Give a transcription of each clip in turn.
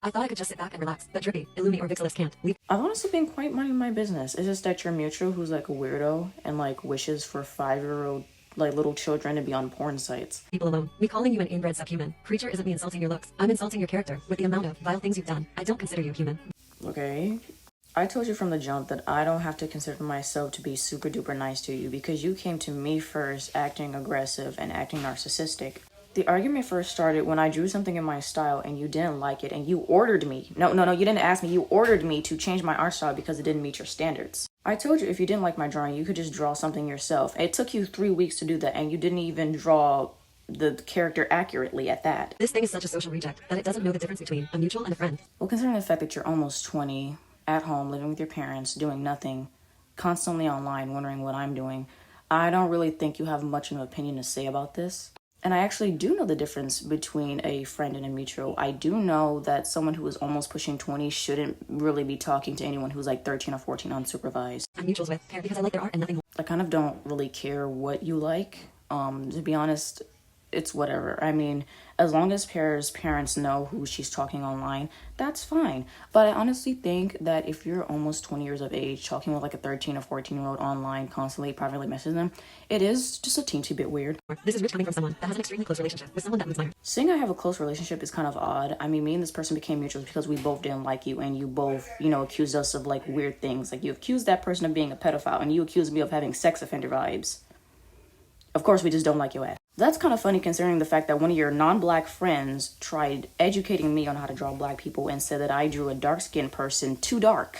I thought I could just sit back and relax, but Drippy, Illumi, or Vixalis can't. I've honestly been quite minding my business. It's just that you're mutual who's like a weirdo and like wishes for 5-year-old like little children to be on porn sites. People alone. Me calling you an inbred subhuman creature isn't me insulting your looks. I'm insulting your character with the amount of vile things you've done. I don't consider you human. Okay? I told you from the jump that I don't have to consider myself to be super duper nice to you because you came to me first acting aggressive and acting narcissistic. The argument first started when I drew something in my style and you didn't like it and you ordered me. No, you didn't ask me. You ordered me to change my art style because it didn't meet your standards. I told you if you didn't like my drawing, you could just draw something yourself. It took you 3 weeks to do that and you didn't even draw the character accurately at that. This thing is such a social reject that it doesn't know the difference between a mutual and a friend. Well, considering the fact that you're almost 20, at home, living with your parents, doing nothing, constantly online, wondering what I'm doing, I don't really think you have much of an opinion to say about this. And I actually do know the difference between a friend and a mutual. I do know that someone who is almost pushing 20 shouldn't really be talking to anyone who's like 13 or 14 unsupervised. I'm mutuals with care because I like their art and nothing more. I kind of don't really care what you like. To be honest, it's whatever. I mean, as long as parents know who she's talking online, that's fine. But I honestly think that if you're almost 20 years of age, talking with like a 13 or 14-year-old online, constantly privately messaging them, it is just a teensy bit weird. This is rich coming from someone that has an extremely close relationship with someone that moves minor. Saying I have a close relationship is kind of odd. I mean, me and this person became mutuals because we both didn't like you and you both, accused us of like weird things. Like you accused that person of being a pedophile and you accused me of having sex offender vibes. Of course, we just don't like your ass. That's kind of funny considering the fact that one of your non-black friends tried educating me on how to draw black people and said that I drew a dark-skinned person too dark.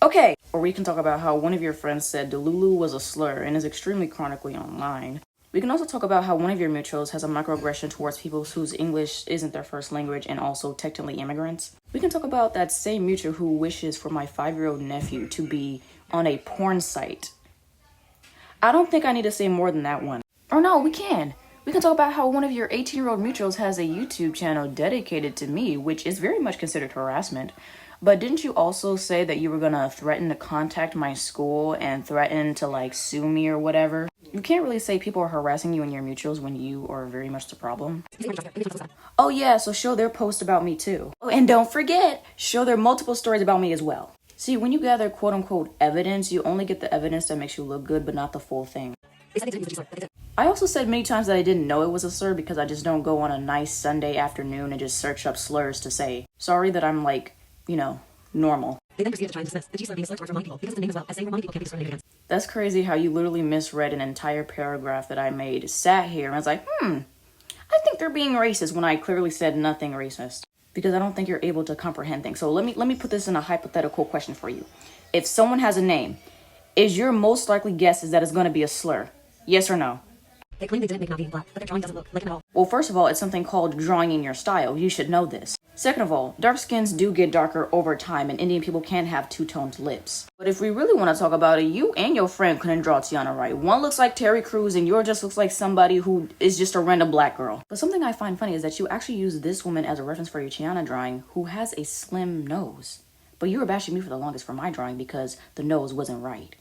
Okay. Or we can talk about how one of your friends said Delulu was a slur and is extremely chronically online. We can also talk about how one of your mutuals has a microaggression towards people whose English isn't their first language and also technically immigrants. We can talk about that same mutual who wishes for my 5-year-old nephew to be on a porn site. I don't think I need to say more than that one. Or no, we can. We can talk about how one of your 18-year-old mutuals has a YouTube channel dedicated to me, which is very much considered harassment. But didn't you also say that you were gonna threaten to contact my school and threaten to like sue me or whatever? You can't really say people are harassing you and your mutuals when you are very much the problem. Oh yeah, so show their post about me too. Oh, and don't forget, show their multiple stories about me as well. See, when you gather quote-unquote evidence, you only get the evidence that makes you look good, but not the full thing. I also said many times that I didn't know it was a slur because I just don't go on a nice Sunday afternoon and just search up slurs to say. Sorry that I'm like, normal. They then proceeded to try and dismiss the G-slur being slurred towards Romani people because the name as well as saying Romani people can't be discriminated against. That's crazy how you literally misread an entire paragraph that I made, sat here, and I was like, I think they're being racist when I clearly said nothing racist. Because I don't think you're able to comprehend things. So let me put this in a hypothetical question for you. If someone has a name, is your most likely guess is that it's going to be a slur? Yes or no? They claim they didn't make Navi black, but their drawing doesn't look like him at all. Well, first of all, it's something called drawing in your style. You should know this. Second of all, dark skins do get darker over time, and Indian people can have two-toned lips. But if we really want to talk about it, you and your friend couldn't draw Tiana right. One looks like Terry Crews, and yours just looks like somebody who is just a random black girl. But something I find funny is that you actually use this woman as a reference for your Tiana drawing, who has a slim nose. But you were bashing me for the longest for my drawing because the nose wasn't right.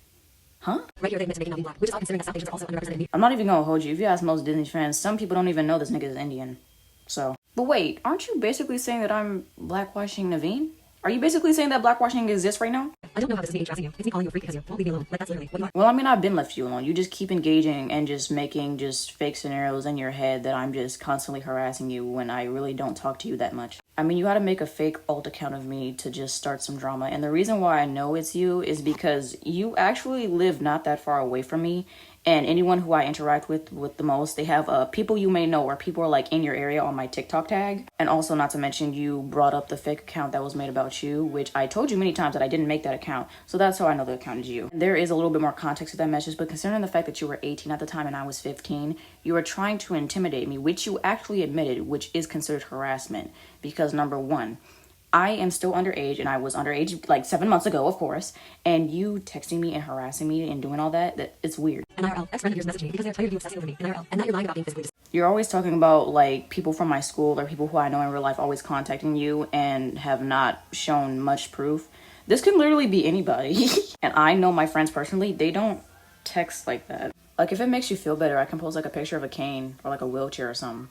Huh? Right here they admit to making Navi black, which is all considering that South Asians are also underrepresented in media. I'm not even gonna hold you. If you ask most Disney fans, some people don't even know this nigga is Indian. So. But wait, aren't you basically saying that I'm blackwashing Naveen? Are you basically saying that blackwashing exists right now? I don't know how this is me harassing you. It's me calling you a freak because you won't leave me alone. Like that's literally what you are. Well, I mean, I've been left you alone. You just keep engaging and just making just fake scenarios in your head that I'm just constantly harassing you when I really don't talk to you that much. I mean, you had to make a fake alt account of me to just start some drama. And the reason why I know it's you is because you actually live not that far away from me. And anyone who I interact with the most, they have people you may know or people are like in your area on my TikTok tag. And also, not to mention, you brought up the fake account that was made about you, which I told you many times that I didn't make that account. So that's how I know the account is you. There is a little bit more context to that message, but considering the fact that you were 18 at the time and I was 15, you were trying to intimidate me, which you actually admitted, which is considered harassment. Because number one, I am still underage, and I was underage like 7 months ago, of course, and you texting me and harassing me and doing all that it's weird. And IRL, ex-friend of yours messaged me because they're tired of you obsessing over me in IRL, and that you're lying about being physically You're always talking about like people from my school or people who I know in real life always contacting you and have not shown much proof. This can literally be anybody. And I know my friends personally, they don't text like that. Like if it makes you feel better, I can post like a picture of a cane or like a wheelchair or something.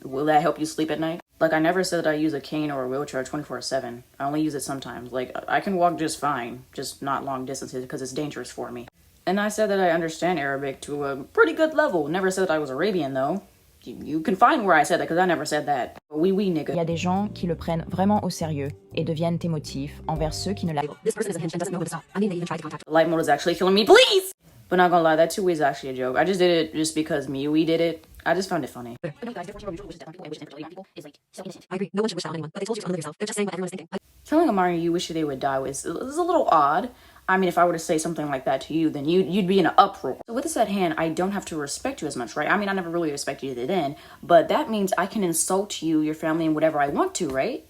Will that help you sleep at night? Like, I never said that I use a cane or a wheelchair 24/7. I only use it sometimes. Like, I can walk just fine, just not long distances because it's dangerous for me. And I said that I understand Arabic to a pretty good level. Never said that I was Arabian, though. You can find where I said that because I never said that. Oui, nigga. Il y a des gens qui le prennent vraiment au sérieux et deviennent émotifs envers ceux qui ne l'avaient pas. This person is unhinged and doesn't know when to stop. I mean, they even tried to contact. Light mode is actually killing me, please! But not gonna lie, that too is actually a joke. I just did it just because Miui did it. I just found it funny. But no, guys, therefore, mutual wishes death on people and wishes infertility on people is like so innocent. I agree. No one should wish that on anyone, but they told you to unlive yourself. They're just saying what everyone is thinking. Telling a minor you wish they would die is a little odd. I mean, if I were to say something like that to you, then you'd be in an uproar. So with this at hand, I don't have to respect you as much, right? I mean, I never really respected you then, but that means I can insult you, your family, and whatever I want to, right?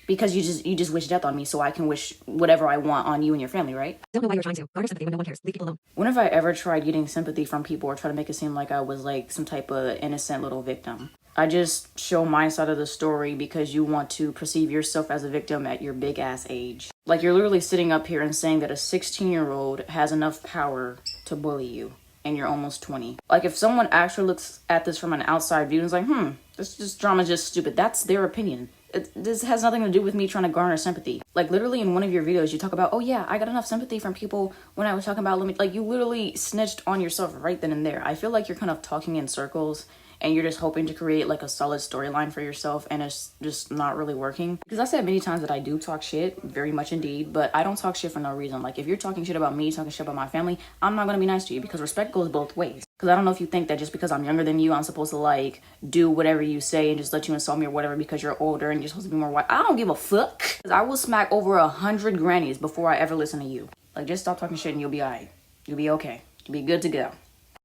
Because you just wish death on me, so I can wish whatever I want on you and your family, right? Don't know why you're trying to. Garner sympathy when no one cares. Leave people alone. When have I ever tried getting sympathy from people or try to make it seem like I was like some type of innocent little victim? I just show my side of the story because you want to perceive yourself as a victim at your big ass age. Like, you're literally sitting up here and saying that a 16-year-old has enough power to bully you and you're almost 20. Like, if someone actually looks at this from an outside view and is like, this drama's just stupid, that's their opinion. This has nothing to do with me trying to garner sympathy. Like, literally in one of your videos, you talk about, oh yeah, I got enough sympathy from people when I was talking about like, you literally snitched on yourself right then and there. I feel like you're kind of talking in circles and you're just hoping to create like a solid storyline for yourself, and it's just not really working. Because I said many times that I do talk shit, very much indeed, but I don't talk shit for no reason. Like, if you're talking shit about me, talking shit about my family, I'm not gonna be nice to you because respect goes both ways. Because I don't know if you think that just because I'm younger than you, I'm supposed to like do whatever you say and just let you insult me or whatever because you're older and you're supposed to be more white. I don't give a fuck. Because I will smack over 100 grannies before I ever listen to you. Like, just stop talking shit and you'll be alright. You'll be okay. You'll be good to go.